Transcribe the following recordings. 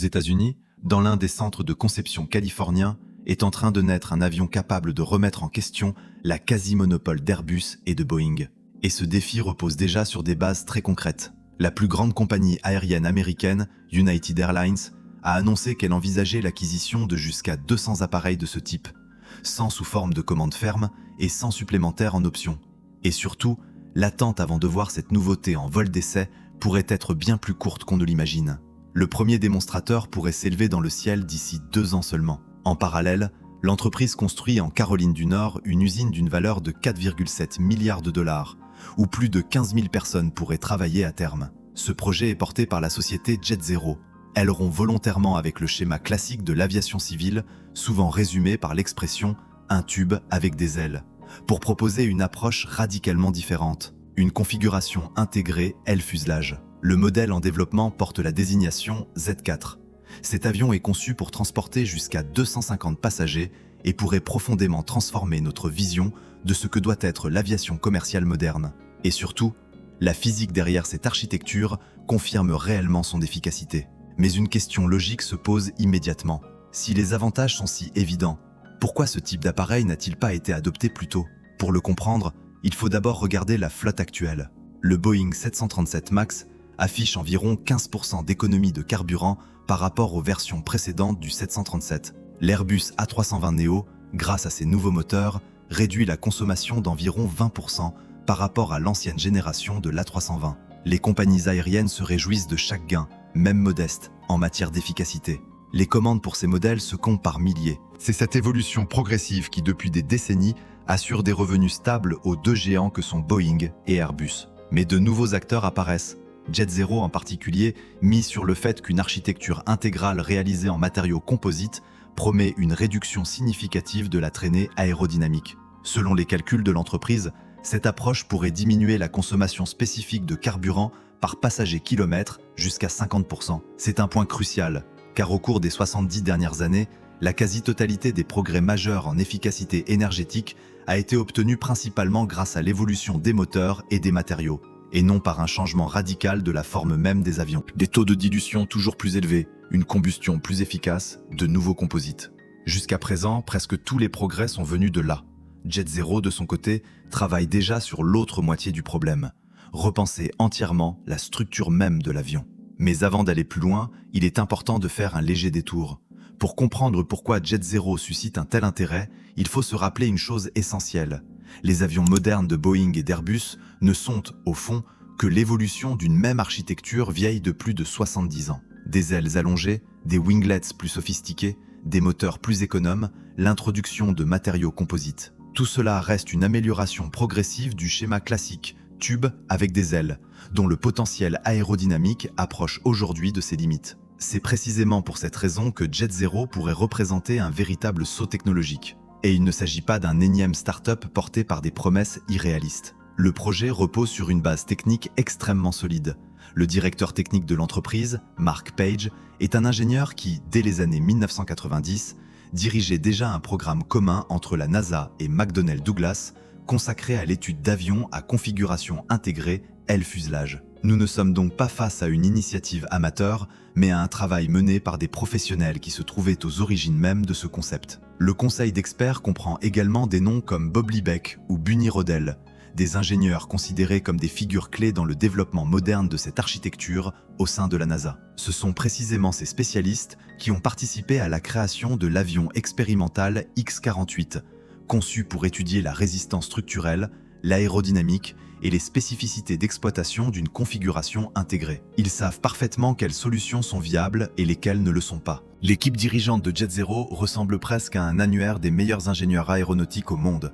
États-Unis, dans l'un des centres de conception californiens, est en train de naître un avion capable de remettre en question la quasi-monopole d'Airbus et de Boeing. Et ce défi repose déjà sur des bases très concrètes. La plus grande compagnie aérienne américaine, United Airlines, a annoncé qu'elle envisageait l'acquisition de jusqu'à 200 appareils de ce type, 100 sous forme de commande ferme et 100 supplémentaires en option. Et surtout, l'attente avant de voir cette nouveauté en vol d'essai pourrait être bien plus courte qu'on ne l'imagine. Le premier démonstrateur pourrait s'élever dans le ciel d'ici 2 ans seulement. En parallèle, l'entreprise construit en Caroline du Nord une usine d'une valeur de 4,7 milliards de dollars, où plus de 15 000 personnes pourraient travailler à terme. Ce projet est porté par la société JetZero. Elle rompt volontairement avec le schéma classique de l'aviation civile, souvent résumé par l'expression « un tube avec des ailes », pour proposer une approche radicalement différente, une configuration intégrée aile-fuselage. Le modèle en développement porte la désignation Z4. Cet avion est conçu pour transporter jusqu'à 250 passagers et pourrait profondément transformer notre vision de ce que doit être l'aviation commerciale moderne. Et surtout, la physique derrière cette architecture confirme réellement son efficacité. Mais une question logique se pose immédiatement. Si les avantages sont si évidents, pourquoi ce type d'appareil n'a-t-il pas été adopté plus tôt? Pour le comprendre, il faut d'abord regarder la flotte actuelle. Le Boeing 737 MAX affiche environ 15% d'économie de carburant par rapport aux versions précédentes du 737. L'Airbus A320neo, grâce à ses nouveaux moteurs, réduit la consommation d'environ 20% par rapport à l'ancienne génération de l'A320. Les compagnies aériennes se réjouissent de chaque gain, même modeste, en matière d'efficacité. Les commandes pour ces modèles se comptent par milliers. C'est cette évolution progressive qui, depuis des décennies, assure des revenus stables aux 2 géants que sont Boeing et Airbus. Mais de nouveaux acteurs apparaissent. JetZero en particulier mise sur le fait qu'une architecture intégrale réalisée en matériaux composites promet une réduction significative de la traînée aérodynamique. Selon les calculs de l'entreprise, cette approche pourrait diminuer la consommation spécifique de carburant par passager kilomètre jusqu'à 50%. C'est un point crucial, car au cours des 70 dernières années, la quasi-totalité des progrès majeurs en efficacité énergétique a été obtenue principalement grâce à l'évolution des moteurs et des matériaux, et non par un changement radical de la forme même des avions. Des taux de dilution toujours plus élevés, une combustion plus efficace, de nouveaux composites. Jusqu'à présent, presque tous les progrès sont venus de là. JetZero, de son côté, travaille déjà sur l'autre moitié du problème, repenser entièrement la structure même de l'avion. Mais avant d'aller plus loin, il est important de faire un léger détour. Pour comprendre pourquoi JetZero suscite un tel intérêt, il faut se rappeler une chose essentielle. Les avions modernes de Boeing et d'Airbus ne sont, au fond, que l'évolution d'une même architecture vieille de plus de 70 ans. Des ailes allongées, des winglets plus sophistiqués, des moteurs plus économes, l'introduction de matériaux composites. Tout cela reste une amélioration progressive du schéma classique, tube avec des ailes, dont le potentiel aérodynamique approche aujourd'hui de ses limites. C'est précisément pour cette raison que JetZero pourrait représenter un véritable saut technologique. Et il ne s'agit pas d'un énième start-up porté par des promesses irréalistes. Le projet repose sur une base technique extrêmement solide. Le directeur technique de l'entreprise, Mark Page, est un ingénieur qui, dès les années 1990, dirigeait déjà un programme commun entre la NASA et McDonnell Douglas consacré à l'étude d'avions à configuration intégrée aile-fuselage. Nous ne sommes donc pas face à une initiative amateur, mais à un travail mené par des professionnels qui se trouvaient aux origines même de ce concept. Le conseil d'experts comprend également des noms comme Bob Liebeck ou Bunny Rodell, des ingénieurs considérés comme des figures clés dans le développement moderne de cette architecture au sein de la NASA. Ce sont précisément ces spécialistes qui ont participé à la création de l'avion expérimental X-48, conçu pour étudier la résistance structurelle, l'aérodynamique et les spécificités d'exploitation d'une configuration intégrée. Ils savent parfaitement quelles solutions sont viables et lesquelles ne le sont pas. L'équipe dirigeante de JetZero ressemble presque à un annuaire des meilleurs ingénieurs aéronautiques au monde.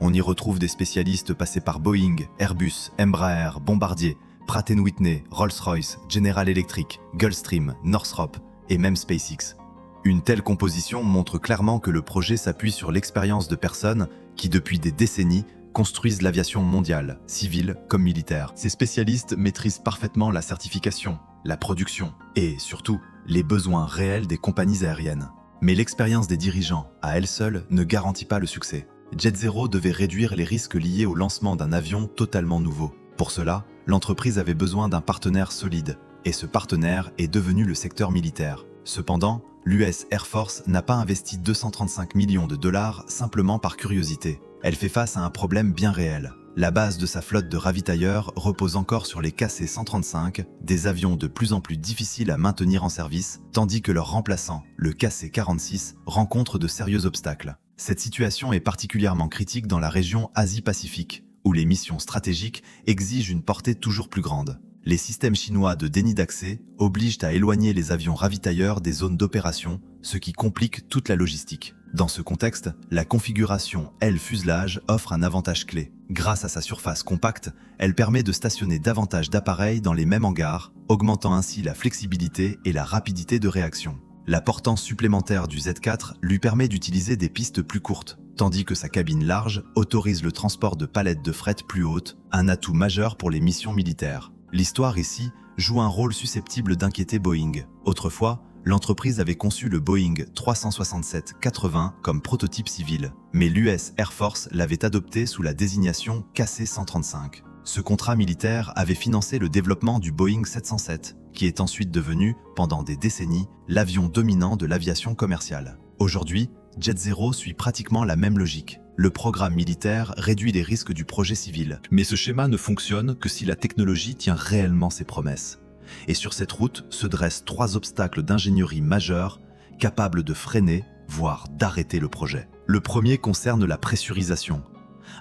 On y retrouve des spécialistes passés par Boeing, Airbus, Embraer, Bombardier, Pratt & Whitney, Rolls-Royce, General Electric, Gulfstream, Northrop et même SpaceX. Une telle composition montre clairement que le projet s'appuie sur l'expérience de personnes qui, depuis des décennies, construisent l'aviation mondiale, civile comme militaire. Ces spécialistes maîtrisent parfaitement la certification, la production et, surtout, les besoins réels des compagnies aériennes. Mais l'expérience des dirigeants, à elle seule, ne garantit pas le succès. JetZero devait réduire les risques liés au lancement d'un avion totalement nouveau. Pour cela, l'entreprise avait besoin d'un partenaire solide, et ce partenaire est devenu le secteur militaire. Cependant, l'US Air Force n'a pas investi 235 millions de dollars simplement par curiosité. Elle fait face à un problème bien réel. La base de sa flotte de ravitailleurs repose encore sur les KC-135, des avions de plus en plus difficiles à maintenir en service, tandis que leur remplaçant, le KC-46, rencontre de sérieux obstacles. Cette situation est particulièrement critique dans la région Asie-Pacifique, où les missions stratégiques exigent une portée toujours plus grande. Les systèmes chinois de déni d'accès obligent à éloigner les avions ravitailleurs des zones d'opération, ce qui complique toute la logistique. Dans ce contexte, la configuration L-fuselage offre un avantage clé. Grâce à sa surface compacte, elle permet de stationner davantage d'appareils dans les mêmes hangars, augmentant ainsi la flexibilité et la rapidité de réaction. La portance supplémentaire du Z4 lui permet d'utiliser des pistes plus courtes, tandis que sa cabine large autorise le transport de palettes de fret plus hautes, un atout majeur pour les missions militaires. L'histoire ici joue un rôle susceptible d'inquiéter Boeing. Autrefois, l'entreprise avait conçu le Boeing 367-80 comme prototype civil, mais l'US Air Force l'avait adopté sous la désignation KC-135. Ce contrat militaire avait financé le développement du Boeing 707, qui est ensuite devenu, pendant des décennies, l'avion dominant de l'aviation commerciale. Aujourd'hui, JetZero suit pratiquement la même logique. Le programme militaire réduit les risques du projet civil. Mais ce schéma ne fonctionne que si la technologie tient réellement ses promesses. Et sur cette route se dressent 3 obstacles d'ingénierie majeurs, capables de freiner, voire d'arrêter le projet. Le premier concerne la pressurisation.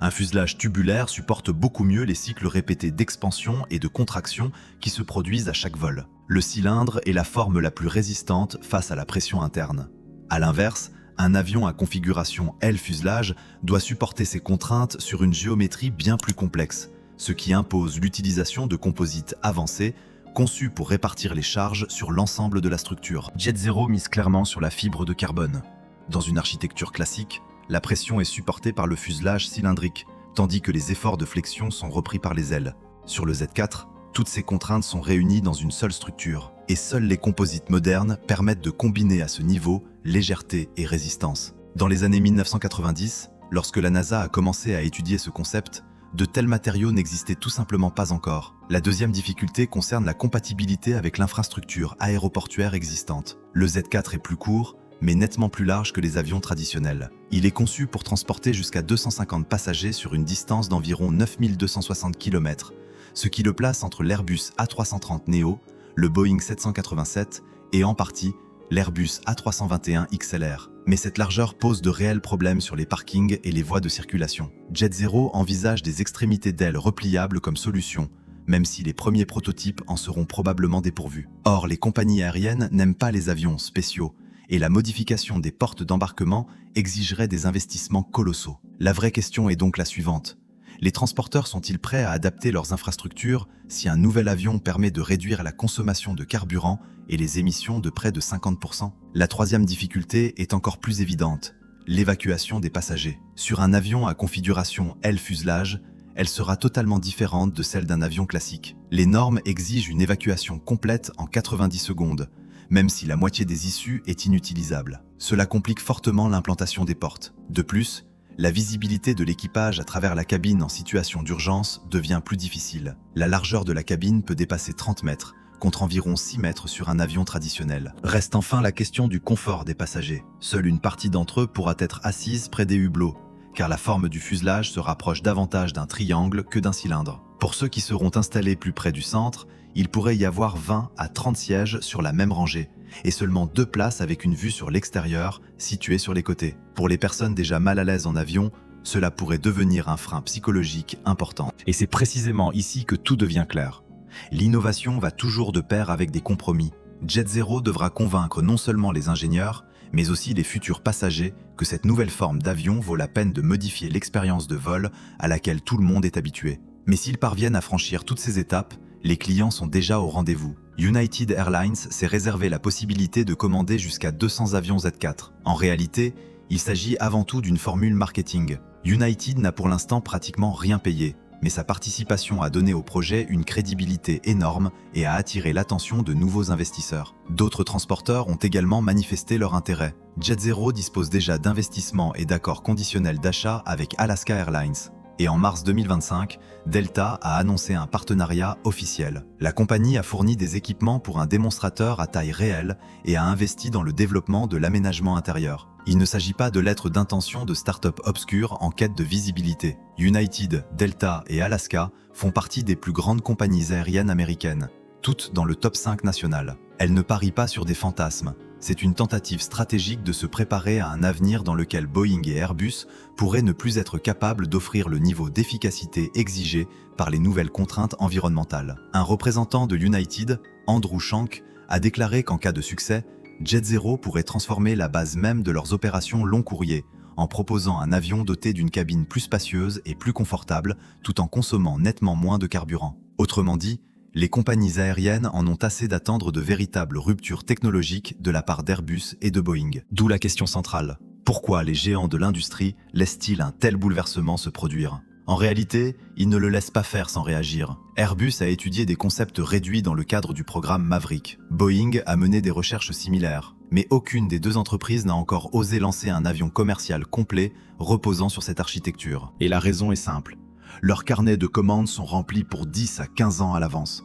Un fuselage tubulaire supporte beaucoup mieux les cycles répétés d'expansion et de contraction qui se produisent à chaque vol. Le cylindre est la forme la plus résistante face à la pression interne. À l'inverse, un avion à configuration L-fuselage doit supporter ces contraintes sur une géométrie bien plus complexe, ce qui impose l'utilisation de composites avancés conçus pour répartir les charges sur l'ensemble de la structure. JetZero mise clairement sur la fibre de carbone. Dans une architecture classique, la pression est supportée par le fuselage cylindrique, tandis que les efforts de flexion sont repris par les ailes. Sur le Z4, toutes ces contraintes sont réunies dans une seule structure, et seuls les composites modernes permettent de combiner à ce niveau légèreté et résistance. Dans les années 1990, lorsque la NASA a commencé à étudier ce concept, de tels matériaux n'existaient tout simplement pas encore. La deuxième difficulté concerne la compatibilité avec l'infrastructure aéroportuaire existante. Le Z4 est plus court, mais nettement plus large que les avions traditionnels. Il est conçu pour transporter jusqu'à 250 passagers sur une distance d'environ 9260 km, ce qui le place entre l'Airbus A330neo, le Boeing 787 et en partie l'Airbus A321 XLR. Mais cette largeur pose de réels problèmes sur les parkings et les voies de circulation. JetZero envisage des extrémités d'ailes repliables comme solution, même si les premiers prototypes en seront probablement dépourvus. Or, les compagnies aériennes n'aiment pas les avions spéciaux, et la modification des portes d'embarquement exigerait des investissements colossaux. La vraie question est donc la suivante. Les transporteurs sont-ils prêts à adapter leurs infrastructures si un nouvel avion permet de réduire la consommation de carburant et les émissions de près de 50%? La troisième difficulté est encore plus évidente, l'évacuation des passagers. Sur un avion à configuration L-fuselage, elle sera totalement différente de celle d'un avion classique. Les normes exigent une évacuation complète en 90 secondes, même si la moitié des issues est inutilisable. Cela complique fortement l'implantation des portes. De plus, la visibilité de l'équipage à travers la cabine en situation d'urgence devient plus difficile. La largeur de la cabine peut dépasser 30 mètres, contre environ 6 mètres sur un avion traditionnel. Reste enfin la question du confort des passagers. Seule une partie d'entre eux pourra être assise près des hublots, car la forme du fuselage se rapproche davantage d'un triangle que d'un cylindre. Pour ceux qui seront installés plus près du centre, il pourrait y avoir 20 à 30 sièges sur la même rangée, et seulement 2 places avec une vue sur l'extérieur, situées sur les côtés. Pour les personnes déjà mal à l'aise en avion, cela pourrait devenir un frein psychologique important. Et c'est précisément ici que tout devient clair. L'innovation va toujours de pair avec des compromis. JetZero devra convaincre non seulement les ingénieurs, mais aussi les futurs passagers que cette nouvelle forme d'avion vaut la peine de modifier l'expérience de vol à laquelle tout le monde est habitué. Mais s'ils parviennent à franchir toutes ces étapes, les clients sont déjà au rendez-vous. United Airlines s'est réservé la possibilité de commander jusqu'à 200 avions Z4. En réalité, il s'agit avant tout d'une formule marketing. United n'a pour l'instant pratiquement rien payé, mais sa participation a donné au projet une crédibilité énorme et a attiré l'attention de nouveaux investisseurs. D'autres transporteurs ont également manifesté leur intérêt. JetZero dispose déjà d'investissements et d'accords conditionnels d'achat avec Alaska Airlines. Et en mars 2025, Delta a annoncé un partenariat officiel. La compagnie a fourni des équipements pour un démonstrateur à taille réelle et a investi dans le développement de l'aménagement intérieur. Il ne s'agit pas de lettres d'intention de start-up obscures en quête de visibilité. United, Delta et Alaska font partie des plus grandes compagnies aériennes américaines, toutes dans le top 5 national. Elles ne parient pas sur des fantasmes. C'est une tentative stratégique de se préparer à un avenir dans lequel Boeing et Airbus pourraient ne plus être capables d'offrir le niveau d'efficacité exigé par les nouvelles contraintes environnementales. Un représentant de United, Andrew Shank, a déclaré qu'en cas de succès, JetZero pourrait transformer la base même de leurs opérations long courrier en proposant un avion doté d'une cabine plus spacieuse et plus confortable tout en consommant nettement moins de carburant. Autrement dit, les compagnies aériennes en ont assez d'attendre de véritables ruptures technologiques de la part d'Airbus et de Boeing. D'où la question centrale. Pourquoi les géants de l'industrie laissent-ils un tel bouleversement se produire ? En réalité, ils ne le laissent pas faire sans réagir. Airbus a étudié des concepts réduits dans le cadre du programme Maverick. Boeing a mené des recherches similaires. Mais aucune des deux entreprises n'a encore osé lancer un avion commercial complet reposant sur cette architecture. Et la raison est simple. Leurs carnets de commandes sont remplis pour 10 à 15 ans à l'avance.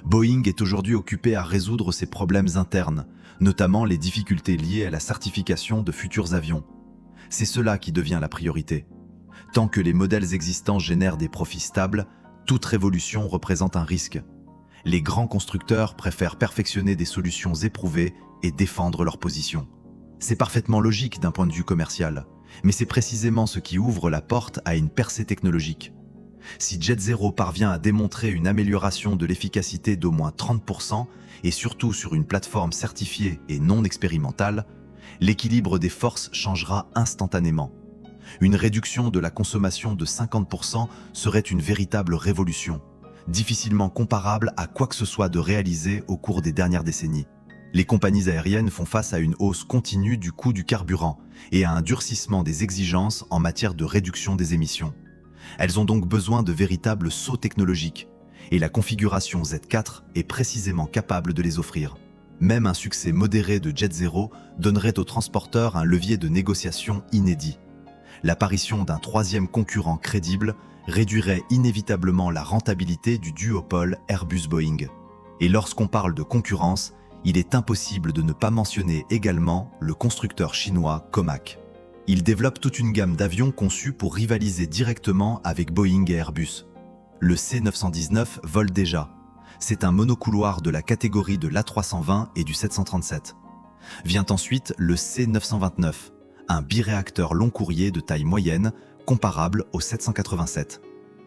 Boeing est aujourd'hui occupé à résoudre ses problèmes internes, notamment les difficultés liées à la certification de futurs avions. C'est cela qui devient la priorité. Tant que les modèles existants génèrent des profits stables, toute révolution représente un risque. Les grands constructeurs préfèrent perfectionner des solutions éprouvées et défendre leur position. C'est parfaitement logique d'un point de vue commercial, mais c'est précisément ce qui ouvre la porte à une percée technologique. Si JetZero parvient à démontrer une amélioration de l'efficacité d'au moins 30% et surtout sur une plateforme certifiée et non expérimentale, l'équilibre des forces changera instantanément. Une réduction de la consommation de 50% serait une véritable révolution, difficilement comparable à quoi que ce soit de réalisé au cours des dernières décennies. Les compagnies aériennes font face à une hausse continue du coût du carburant et à un durcissement des exigences en matière de réduction des émissions. Elles ont donc besoin de véritables sauts technologiques, et la configuration Z4 est précisément capable de les offrir. Même un succès modéré de JetZero donnerait aux transporteurs un levier de négociation inédit. L'apparition d'un troisième concurrent crédible réduirait inévitablement la rentabilité du duopole Airbus-Boeing. Et lorsqu'on parle de concurrence, il est impossible de ne pas mentionner également le constructeur chinois Comac. Il développe toute une gamme d'avions conçus pour rivaliser directement avec Boeing et Airbus. Le C919 vole déjà. C'est un monocouloir de la catégorie de l'A320 et du 737. Vient ensuite le C929, un biréacteur long courrier de taille moyenne comparable au 787.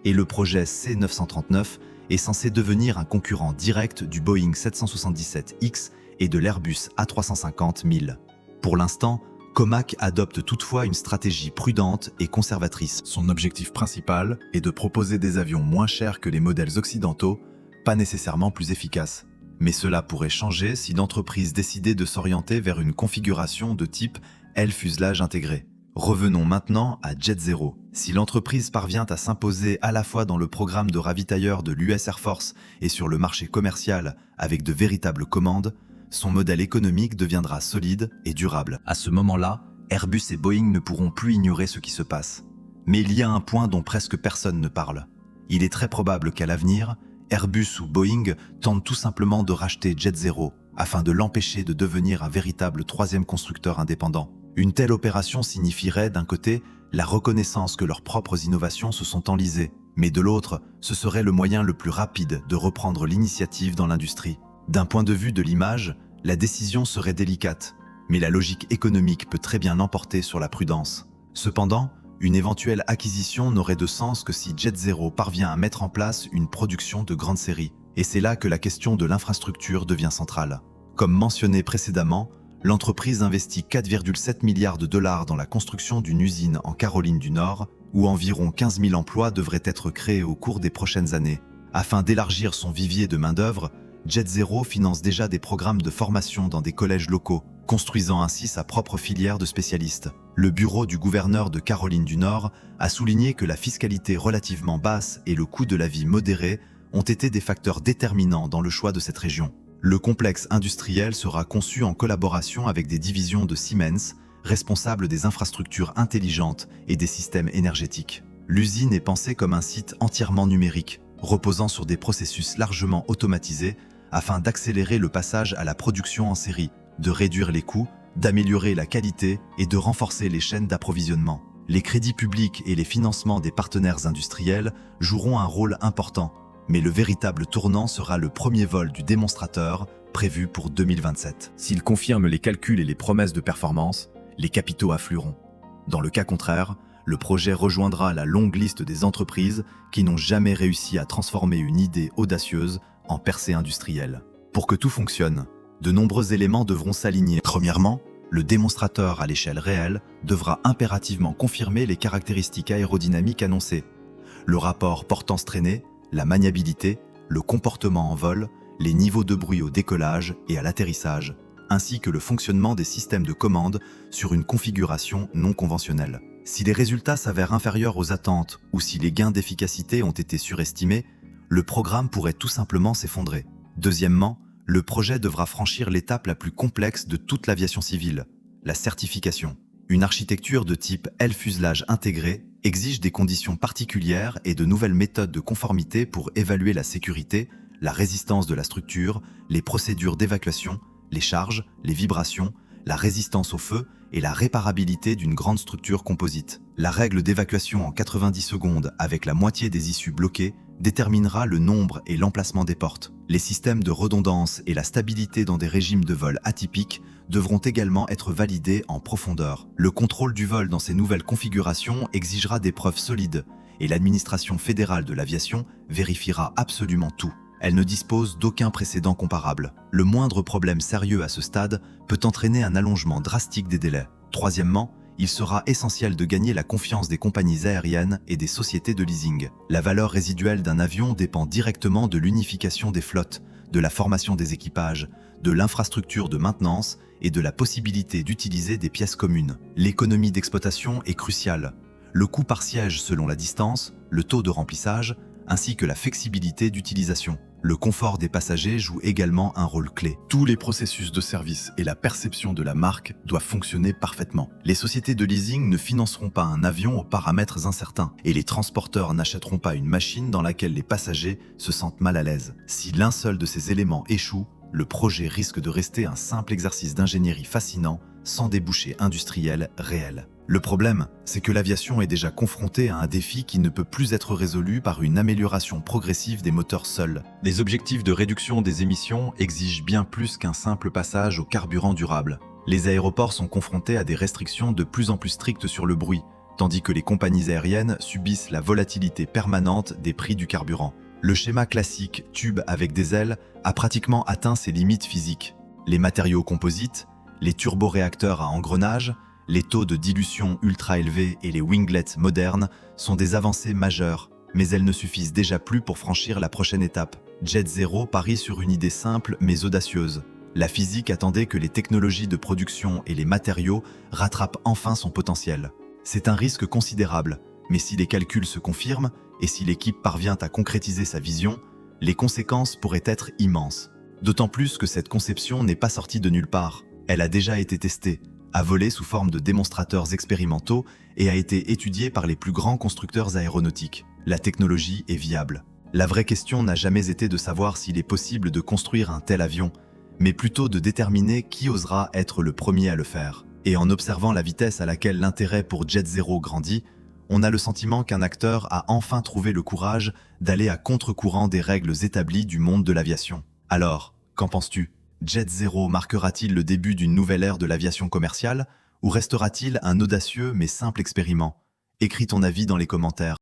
Et le projet C939 est censé devenir un concurrent direct du Boeing 777X et de l'Airbus A350-1000. Pour l'instant, Comac adopte toutefois une stratégie prudente et conservatrice. Son objectif principal est de proposer des avions moins chers que les modèles occidentaux, pas nécessairement plus efficaces. Mais cela pourrait changer si l'entreprise décidait de s'orienter vers une configuration de type L-fuselage intégré. Revenons maintenant à JetZero. Si l'entreprise parvient à s'imposer à la fois dans le programme de ravitailleurs de l'US Air Force et sur le marché commercial avec de véritables commandes, son modèle économique deviendra solide et durable. À ce moment-là, Airbus et Boeing ne pourront plus ignorer ce qui se passe. Mais il y a un point dont presque personne ne parle. Il est très probable qu'à l'avenir, Airbus ou Boeing tentent tout simplement de racheter JetZero afin de l'empêcher de devenir un véritable troisième constructeur indépendant. Une telle opération signifierait d'un côté la reconnaissance que leurs propres innovations se sont enlisées, mais de l'autre, ce serait le moyen le plus rapide de reprendre l'initiative dans l'industrie. D'un point de vue de l'image, la décision serait délicate, mais la logique économique peut très bien l'emporter sur la prudence. Cependant, une éventuelle acquisition n'aurait de sens que si JetZero parvient à mettre en place une production de grande série. Et c'est là que la question de l'infrastructure devient centrale. Comme mentionné précédemment, l'entreprise investit 4,7 milliards de dollars dans la construction d'une usine en Caroline du Nord, où environ 15 000 emplois devraient être créés au cours des prochaines années. Afin d'élargir son vivier de main-d'œuvre, JetZero finance déjà des programmes de formation dans des collèges locaux, construisant ainsi sa propre filière de spécialistes. Le bureau du gouverneur de Caroline du Nord a souligné que la fiscalité relativement basse et le coût de la vie modéré ont été des facteurs déterminants dans le choix de cette région. Le complexe industriel sera conçu en collaboration avec des divisions de Siemens, responsables des infrastructures intelligentes et des systèmes énergétiques. L'usine est pensée comme un site entièrement numérique, reposant sur des processus largement automatisés afin d'accélérer le passage à la production en série, de réduire les coûts, d'améliorer la qualité et de renforcer les chaînes d'approvisionnement. Les crédits publics et les financements des partenaires industriels joueront un rôle important, mais le véritable tournant sera le premier vol du démonstrateur, prévu pour 2027. S'il confirme les calculs et les promesses de performance, les capitaux afflueront. Dans le cas contraire, le projet rejoindra la longue liste des entreprises qui n'ont jamais réussi à transformer une idée audacieuse en percée industrielle. Pour que tout fonctionne, de nombreux éléments devront s'aligner. Premièrement, le démonstrateur à l'échelle réelle devra impérativement confirmer les caractéristiques aérodynamiques annoncées. Le rapport portance traînée, la maniabilité, le comportement en vol, les niveaux de bruit au décollage et à l'atterrissage, ainsi que le fonctionnement des systèmes de commande sur une configuration non conventionnelle. Si les résultats s'avèrent inférieurs aux attentes ou si les gains d'efficacité ont été surestimés, le programme pourrait tout simplement s'effondrer. Deuxièmement, le projet devra franchir l'étape la plus complexe de toute l'aviation civile, la certification. Une architecture de type L-fuselage intégré exige des conditions particulières et de nouvelles méthodes de conformité pour évaluer la sécurité, la résistance de la structure, les procédures d'évacuation, les charges, les vibrations, la résistance au feu et la réparabilité d'une grande structure composite. La règle d'évacuation en 90 secondes avec la moitié des issues bloquées déterminera le nombre et l'emplacement des portes. Les systèmes de redondance et la stabilité dans des régimes de vol atypiques devront également être validés en profondeur. Le contrôle du vol dans ces nouvelles configurations exigera des preuves solides et l'administration fédérale de l'aviation vérifiera absolument tout. Elle ne dispose d'aucun précédent comparable. Le moindre problème sérieux à ce stade peut entraîner un allongement drastique des délais. Troisièmement, il sera essentiel de gagner la confiance des compagnies aériennes et des sociétés de leasing. La valeur résiduelle d'un avion dépend directement de l'unification des flottes, de la formation des équipages, de l'infrastructure de maintenance et de la possibilité d'utiliser des pièces communes. L'économie d'exploitation est cruciale. Le coût par siège selon la distance, le taux de remplissage, ainsi que la flexibilité d'utilisation. Le confort des passagers joue également un rôle clé. Tous les processus de service et la perception de la marque doivent fonctionner parfaitement. Les sociétés de leasing ne financeront pas un avion aux paramètres incertains et les transporteurs n'achèteront pas une machine dans laquelle les passagers se sentent mal à l'aise. Si l'un seul de ces éléments échoue, le projet risque de rester un simple exercice d'ingénierie fascinant sans débouché industriel réel. Le problème, c'est que l'aviation est déjà confrontée à un défi qui ne peut plus être résolu par une amélioration progressive des moteurs seuls. Les objectifs de réduction des émissions exigent bien plus qu'un simple passage au carburant durable. Les aéroports sont confrontés à des restrictions de plus en plus strictes sur le bruit, tandis que les compagnies aériennes subissent la volatilité permanente des prix du carburant. Le schéma classique tube avec des ailes a pratiquement atteint ses limites physiques. Les matériaux composites, les turboréacteurs à engrenages, les taux de dilution ultra élevés et les winglets modernes sont des avancées majeures, mais elles ne suffisent déjà plus pour franchir la prochaine étape. Jet Zero parie sur une idée simple mais audacieuse. La physique attendait que les technologies de production et les matériaux rattrapent enfin son potentiel. C'est un risque considérable, mais si les calculs se confirment et si l'équipe parvient à concrétiser sa vision, les conséquences pourraient être immenses. D'autant plus que cette conception n'est pas sortie de nulle part. Elle a déjà été testée, a volé sous forme de démonstrateurs expérimentaux et a été étudiée par les plus grands constructeurs aéronautiques. La technologie est viable. La vraie question n'a jamais été de savoir s'il est possible de construire un tel avion, mais plutôt de déterminer qui osera être le premier à le faire. Et en observant la vitesse à laquelle l'intérêt pour Jet Zero grandit, on a le sentiment qu'un acteur a enfin trouvé le courage d'aller à contre-courant des règles établies du monde de l'aviation. Alors, qu'en penses-tu ? Jet Zero marquera-t-il le début d'une nouvelle ère de l'aviation commerciale ou restera-t-il un audacieux mais simple expériment ? Écris ton avis dans les commentaires.